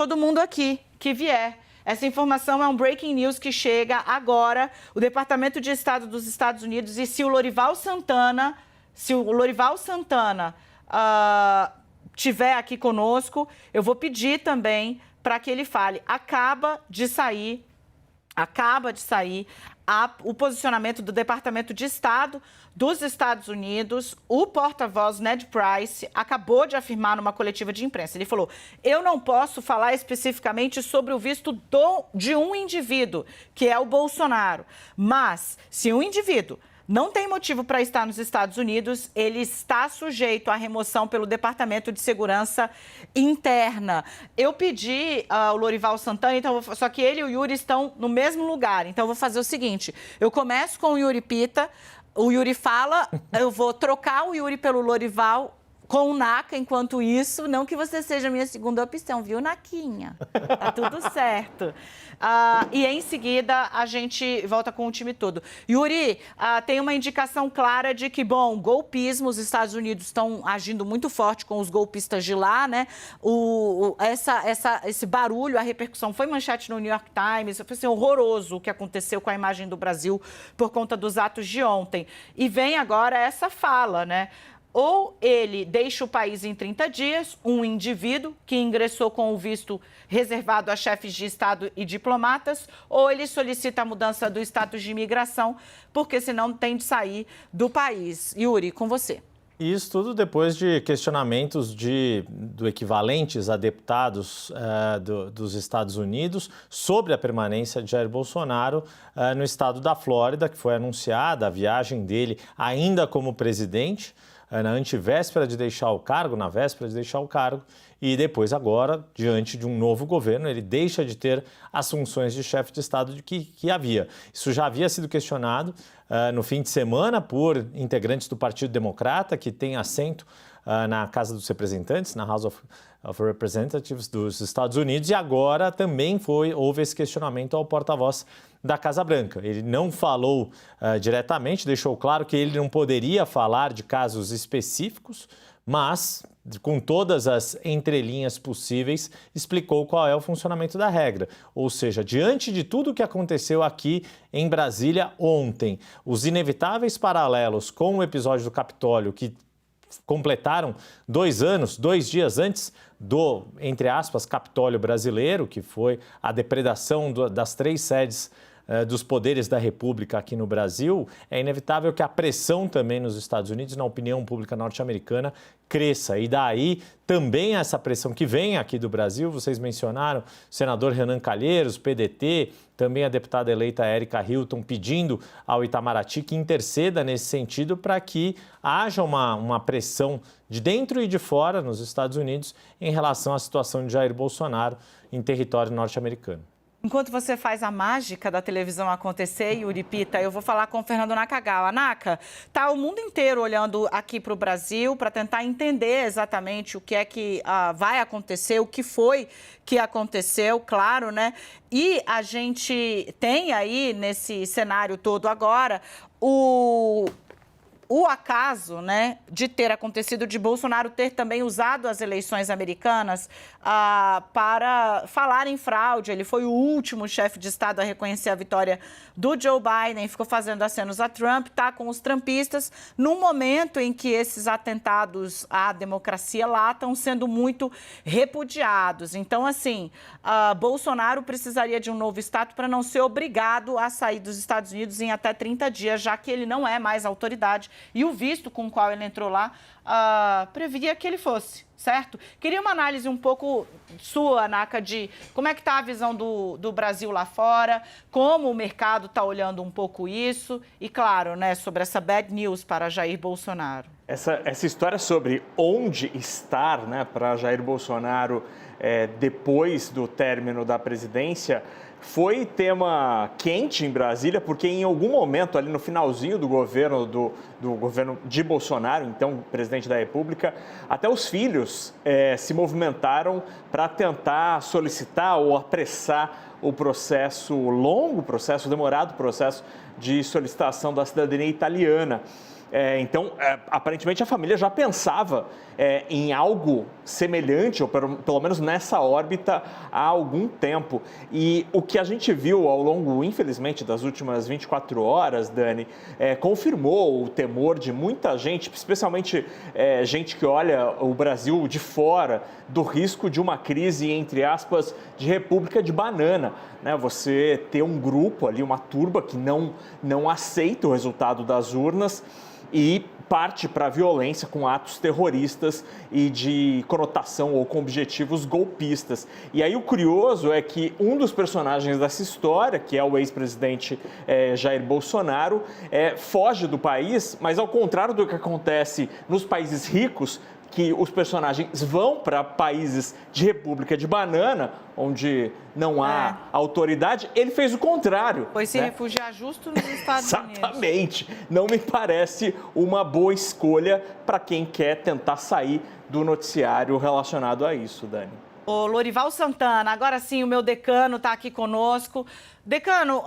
todo mundo aqui que vier. Essa informação é um breaking news que chega agora. O Departamento de Estado dos Estados Unidos, e se o Lorival Santana tiver aqui conosco, eu vou pedir também para que ele fale. Acaba de sair o posicionamento do Departamento de Estado dos Estados Unidos. O porta-voz Ned Price acabou de afirmar numa coletiva de imprensa. Ele falou: eu não posso falar especificamente sobre o visto de um indivíduo, que é o Bolsonaro. Mas, se um indivíduo não tem motivo para estar nos Estados Unidos, ele está sujeito à remoção pelo Departamento de Segurança Interna. Eu pedi ao Lorival Santana, então, só que ele e o Yuri estão no mesmo lugar. Então, eu vou fazer o seguinte: eu começo com o Yuri Pita, o Yuri fala, eu vou trocar o Yuri pelo Lorival com o Naka, enquanto isso, não que você seja a minha segunda opção, viu, Naquinha? Tá tudo certo. E em seguida, a gente volta com o time todo. Yuri, tem uma indicação clara de que, golpismo, os Estados Unidos estão agindo muito forte com os golpistas de lá, né? Esse barulho, a repercussão foi manchete no New York Times, foi assim, horroroso o que aconteceu com a imagem do Brasil por conta dos atos de ontem. E vem agora essa fala, né? Ou ele deixa o país em 30 dias, um indivíduo que ingressou com o visto reservado a chefes de Estado e diplomatas, ou ele solicita a mudança do status de imigração, porque senão tem de sair do país. Yuri, com você. Isso tudo depois de questionamentos do equivalentes a deputados dos Estados Unidos sobre a permanência de Jair Bolsonaro no estado da Flórida, que foi anunciada a viagem dele ainda como presidente, na antivéspera de deixar o cargo, na véspera de deixar o cargo, e depois agora, diante de um novo governo, ele deixa de ter as funções de chefe de Estado que havia. Isso já havia sido questionado no fim de semana por integrantes do Partido Democrata, que tem assento na Casa dos Representantes, na House of Representatives dos Estados Unidos, e agora também houve esse questionamento ao porta-voz da Casa Branca. Ele não falou diretamente, deixou claro que ele não poderia falar de casos específicos, mas, com todas as entrelinhas possíveis, explicou qual é o funcionamento da regra. Ou seja, diante de tudo o que aconteceu aqui em Brasília ontem, os inevitáveis paralelos com o episódio do Capitólio, que completaram 2 anos, 2 dias antes do, entre aspas, Capitólio brasileiro, que foi a depredação das 3 sedes dos poderes da República aqui no Brasil, é inevitável que a pressão também nos Estados Unidos, na opinião pública norte-americana, cresça. E daí também essa pressão que vem aqui do Brasil, vocês mencionaram o senador Renan Calheiros, PDT, também a deputada eleita Érica Hilton, pedindo ao Itamaraty que interceda nesse sentido para que haja uma pressão de dentro e de fora nos Estados Unidos em relação à situação de Jair Bolsonaro em território norte-americano. Enquanto você faz a mágica da televisão acontecer, Yuri Pita, eu vou falar com o Fernando Nakagawa. Naka, tá o mundo inteiro olhando aqui para o Brasil para tentar entender exatamente o que é que vai acontecer, o que foi que aconteceu, claro, né? E a gente tem aí, nesse cenário todo agora, o acaso, né, de ter acontecido, de Bolsonaro ter também usado as eleições americanas para falar em fraude. Ele foi o último chefe de Estado a reconhecer a vitória do Joe Biden, ficou fazendo acenos a Trump, está com os trumpistas, num momento em que esses atentados à democracia lá estão sendo muito repudiados. Então, assim, Bolsonaro precisaria de um novo status para não ser obrigado a sair dos Estados Unidos em até 30 dias, já que ele não é mais autoridade. E o visto com o qual ele entrou lá previa que ele fosse, certo? Queria uma análise um pouco sua, Naka, de como é que está a visão do Brasil lá fora, como o mercado está olhando um pouco isso e, claro, né, sobre essa bad news para Jair Bolsonaro. Essa história sobre onde estar, né, para Jair Bolsonaro depois do término da presidência foi tema quente em Brasília, porque em algum momento ali no finalzinho do governo de Bolsonaro, então presidente da República, até os filhos se movimentaram para tentar solicitar ou apressar o processo, demorado processo de solicitação da cidadania italiana. Então, aparentemente, a família já pensava em algo semelhante, ou pelo menos nessa órbita, há algum tempo. E o que a gente viu ao longo, infelizmente, das últimas 24 horas, Dani, confirmou o temor de muita gente, especialmente gente que olha o Brasil de fora, do risco de uma crise, entre aspas, de república de banana. Né? Você ter um grupo ali, uma turba que não aceita o resultado das urnas e parte para a violência com atos terroristas e de conotação ou com objetivos golpistas. E aí o curioso é que um dos personagens dessa história, que é o ex-presidente Jair Bolsonaro, foge do país, mas ao contrário do que acontece nos países ricos, que os personagens vão para países de república de banana, onde não há autoridade, ele fez o contrário. Foi se refugiar justo nos Estados Unidos. Exatamente. Não me parece uma boa escolha para quem quer tentar sair do noticiário relacionado a isso, Dani. Ô, Lorival Santana, agora sim o meu decano está aqui conosco. Decano,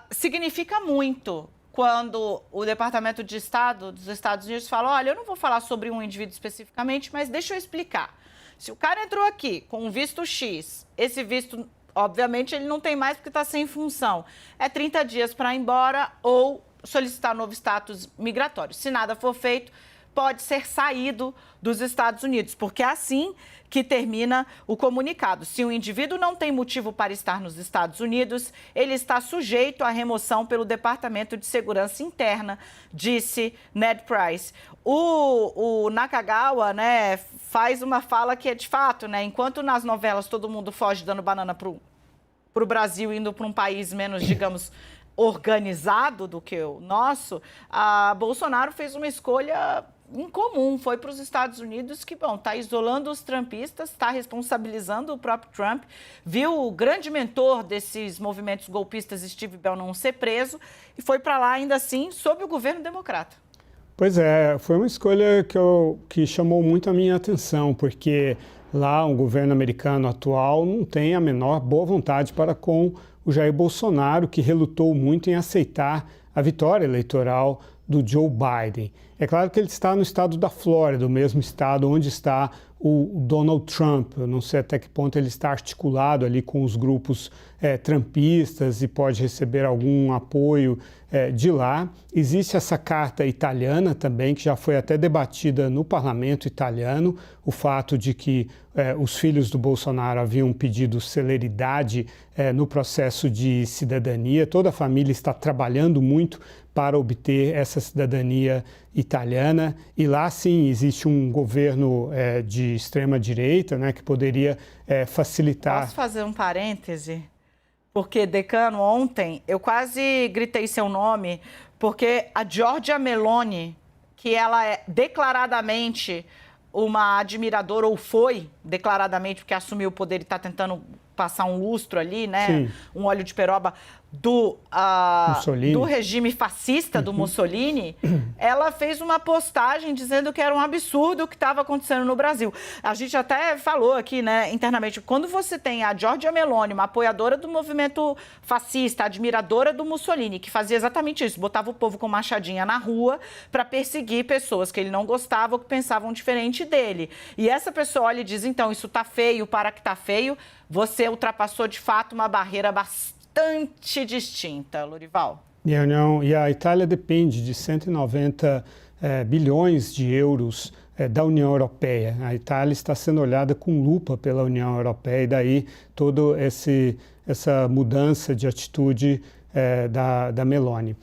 significa muito quando o Departamento de Estado dos Estados Unidos fala, olha, eu não vou falar sobre um indivíduo especificamente, mas deixa eu explicar. Se o cara entrou aqui com um visto X, esse visto, obviamente, ele não tem mais porque está sem função. É 30 dias para ir embora ou solicitar novo status migratório. Se nada for feito, pode ser saído dos Estados Unidos, porque é assim que termina o comunicado. Se o indivíduo não tem motivo para estar nos Estados Unidos, ele está sujeito à remoção pelo Departamento de Segurança Interna, disse Ned Price. O Nakagawa, né, faz uma fala que é de fato, né, enquanto nas novelas todo mundo foge dando banana para o Brasil, indo para um país menos, digamos, organizado do que o nosso, a Bolsonaro fez uma escolha incomum, foi para os Estados Unidos que, bom, está isolando os trumpistas, está responsabilizando o próprio Trump, viu o grande mentor desses movimentos golpistas, Steve Bannon, ser preso e foi para lá ainda assim sob o governo democrata. Pois é, foi uma escolha que chamou muito a minha atenção, porque lá o governo americano atual não tem a menor boa vontade para com o Jair Bolsonaro, que relutou muito em aceitar a vitória eleitoral do Joe Biden. É claro que ele está no estado da Flórida, o mesmo estado onde está o Donald Trump. Eu não sei até que ponto ele está articulado ali com os grupos trumpistas e pode receber algum apoio de lá. Existe essa carta italiana também, que já foi até debatida no parlamento italiano, o fato de que os filhos do Bolsonaro haviam pedido celeridade no processo de cidadania. Toda a família está trabalhando muito para obter essa cidadania italiana. E lá, sim, existe um governo de extrema-direita, né, que poderia facilitar... Posso fazer um parêntese? Porque, decano, ontem eu quase gritei seu nome, porque a Giorgia Meloni, que ela é declaradamente uma admiradora, ou foi declaradamente, porque assumiu o poder e está tentando passar um lustro ali, né? Sim. Um óleo de peroba do regime fascista do Mussolini, ela fez uma postagem dizendo que era um absurdo o que estava acontecendo no Brasil. A gente até falou aqui, né, internamente, quando você tem a Giorgia Meloni, uma apoiadora do movimento fascista, admiradora do Mussolini, que fazia exatamente isso, botava o povo com machadinha na rua para perseguir pessoas que ele não gostava ou que pensavam diferente dele. E essa pessoa olha e diz, então, isso tá feio, para que tá feio, você ultrapassou de fato uma barreira bastante distinta, Lorival. E a Itália depende de 190 bilhões de euros da União Europeia. A Itália está sendo olhada com lupa pela União Europeia e daí toda essa mudança de atitude da Meloni.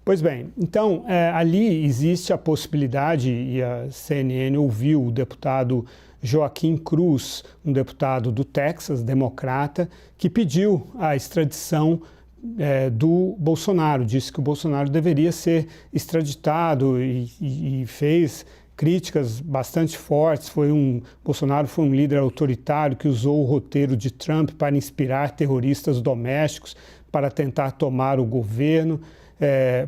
Pois bem, então ali existe a possibilidade, e a CNN ouviu o deputado Joaquim Cruz, um deputado do Texas, democrata, que pediu a extradição do Bolsonaro, disse que o Bolsonaro deveria ser extraditado e fez críticas bastante fortes. Bolsonaro foi um líder autoritário que usou o roteiro de Trump para inspirar terroristas domésticos para tentar tomar o governo.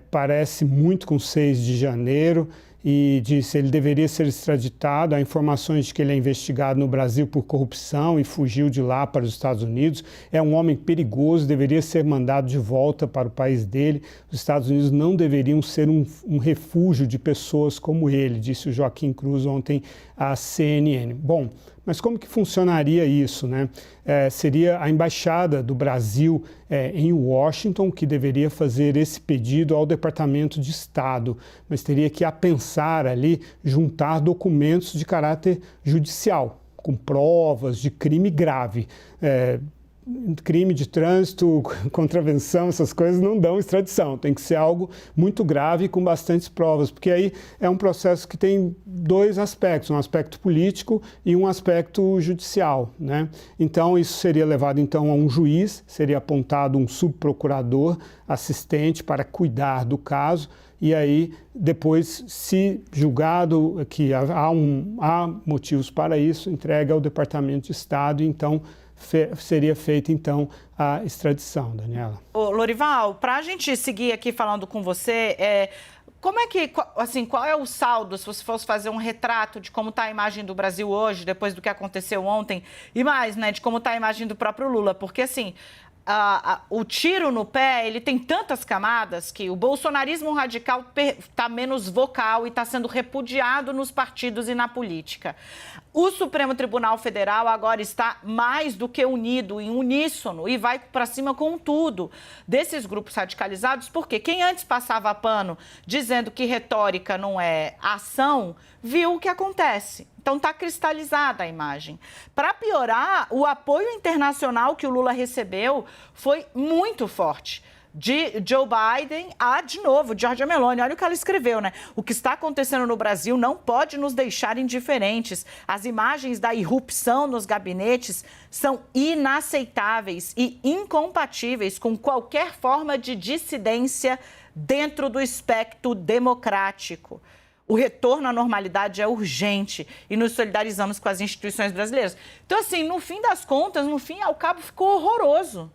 Parece muito com 6 de janeiro. e disse que ele deveria ser extraditado. Há informações de que ele é investigado no Brasil por corrupção e fugiu de lá para os Estados Unidos. É um homem perigoso, deveria ser mandado de volta para o país dele. Os Estados Unidos não deveriam ser um refúgio de pessoas como ele, disse o Joaquim Cruz ontem à CNN. Bom, mas como que funcionaria isso, né? Seria a Embaixada do Brasil em Washington que deveria fazer esse pedido ao Departamento de Estado, mas teria que apensar ali, juntar documentos de caráter judicial, com provas de crime grave. Crime de trânsito, contravenção, essas coisas não dão extradição. Tem que ser algo muito grave com bastantes provas, porque aí é um processo que tem dois aspectos, um aspecto político e um aspecto judicial, né? Então, isso seria levado então a um juiz, seria apontado um subprocurador assistente para cuidar do caso, e aí, depois, se julgado que há motivos para isso, entrega ao Departamento de Estado e então seria feita, então, a extradição, Daniela. Ô, Lorival, para a gente seguir aqui falando com você, como é que, assim, qual é o saldo, se você fosse fazer um retrato de como está a imagem do Brasil hoje, depois do que aconteceu ontem, e mais, né, de como está a imagem do próprio Lula? Porque, assim, o tiro no pé, ele tem tantas camadas que o bolsonarismo radical está menos vocal e está sendo repudiado nos partidos e na política. O Supremo Tribunal Federal agora está mais do que unido, em uníssono, e vai para cima com tudo desses grupos radicalizados, porque quem antes passava pano dizendo que retórica não é ação, viu o que acontece. Então está cristalizada a imagem. Para piorar, o apoio internacional que o Lula recebeu foi muito forte. De Joe Biden a, de novo, Giorgia Meloni. Olha o que ela escreveu, né? O que está acontecendo no Brasil não pode nos deixar indiferentes. As imagens da irrupção nos gabinetes são inaceitáveis e incompatíveis com qualquer forma de dissidência dentro do espectro democrático. O retorno à normalidade é urgente e nos solidarizamos com as instituições brasileiras. Então, assim, no fim das contas, no fim ao cabo, ficou horroroso.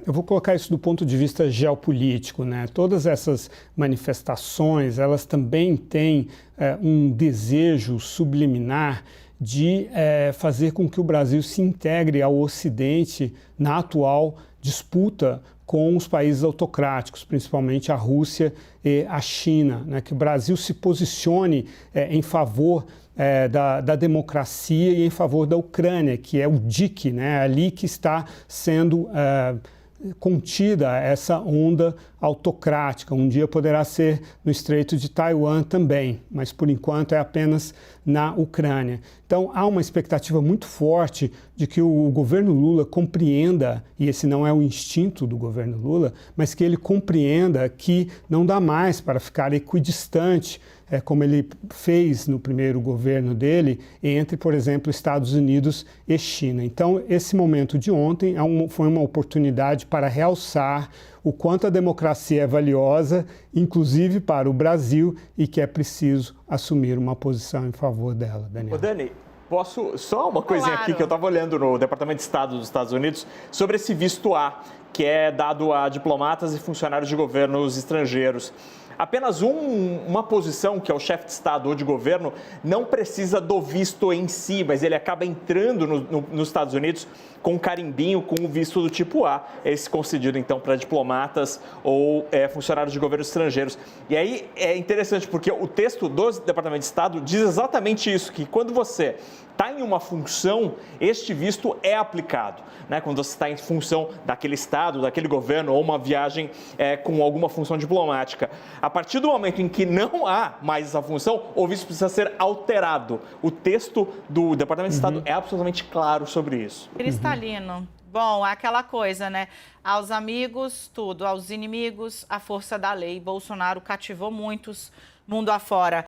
Eu vou colocar isso do ponto de vista geopolítico, né? Todas essas manifestações, elas também têm um desejo subliminar de fazer com que o Brasil se integre ao Ocidente na atual disputa com os países autocráticos, principalmente a Rússia e a China, né? Que o Brasil se posicione em favor da democracia e em favor da Ucrânia, que é o dique, né? Ali que está sendo contida essa onda autocrática. Um dia poderá ser no Estreito de Taiwan também, mas por enquanto é apenas na Ucrânia. Então há uma expectativa muito forte de que o governo Lula compreenda, e esse não é o instinto do governo Lula, mas que ele compreenda que não dá mais para ficar equidistante, como ele fez no primeiro governo dele, entre, por exemplo, Estados Unidos e China. Então, esse momento de ontem foi uma oportunidade para realçar o quanto a democracia é valiosa, inclusive para o Brasil, e que é preciso assumir uma posição em favor dela, Daniel. Ô, Dani, posso só uma coisinha aqui que eu estava olhando no Departamento de Estado dos Estados Unidos sobre esse visto A, que é dado a diplomatas e funcionários de governos estrangeiros. Apenas uma posição, que é o chefe de Estado ou de governo, não precisa do visto em si, mas ele acaba entrando nos Estados Unidos com um carimbinho, com o visto do tipo A, esse concedido então para diplomatas ou funcionários de governos estrangeiros. E aí é interessante porque o texto do Departamento de Estado diz exatamente isso, que quando você está em uma função, este visto é aplicado, né? Quando você está em função daquele estado, daquele governo ou uma viagem com alguma função diplomática. A partir do momento em que não há mais essa função, o visto precisa ser alterado. O texto do Departamento de Estado é absolutamente claro sobre isso. Cristalino. Bom, aquela coisa, né? Aos amigos, tudo. Aos inimigos, a força da lei. Bolsonaro cativou muitos mundo afora.